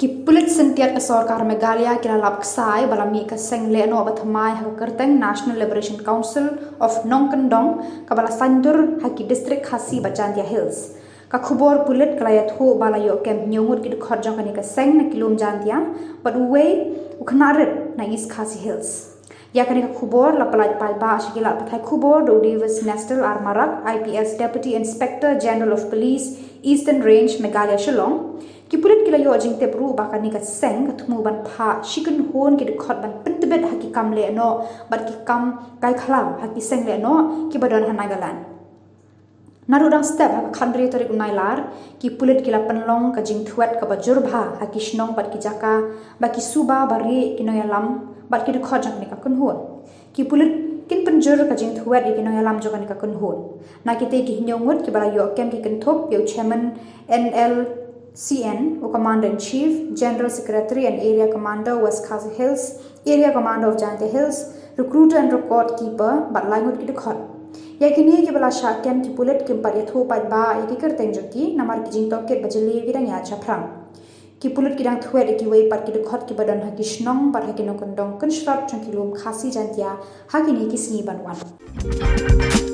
Ki pulit sentiat ke Sorkar Meghalaya kila lap ksai balami ke Seng Lehnoh Bathymmai ha kerteng National Liberation Council of Nlcn kabala sandur haki district khasi Bajantia Hills. Ka khubor pulit kalayat ho balayo kem nyungut ki khorjong kani ke Seng na kilom Jantia but uwe uknarit na East Khasi Hills. Ya kani ka khubor la palai pai ba shikila pathai khubor do Davis Nestle Armarak IPS Deputy Inspector General of Police Eastern Range Meghalaya Shillong. Ki pulit kila yo jing te pru bakal ni ka Seng ka thumu ban pha shikan hon ki khot ban pentebet haki kam Lehnoh bat ki kam kai khalam haki Seng Lehnoh ki badon hanagalan narudang step hak khandri torik unailar ki pulit kila penlong ka jing thuet ka bajur bha haki shnong bat ki jaka ba ki suba bari ki noyalam bat ki khot jang ni ka kun hon ki pulit kin penjur ka jing thuet ki noyalam jokan ka kun hon na ki te ki nyongut ki bala yo kem ki kan thop yo chairman Nlcn, Commander-in-Chief, General Secretary and Area Commander West Khasi Hills, Area Commander of Jantia Hills, Recruiter and Record Keeper, but langut ki dekhot. Yakini ki bala syakem ki pulit ki empat yatho pat ba yaki kerteng joki namar ki jing toket bajeli ki dang ya chaprang. Ki pulit ki dang thuet ki wei pat ki dekhot ki badan haki shnong bat haki nokondong kun shrat chang ki lum khasi Jantia haki ni ki singi banwan.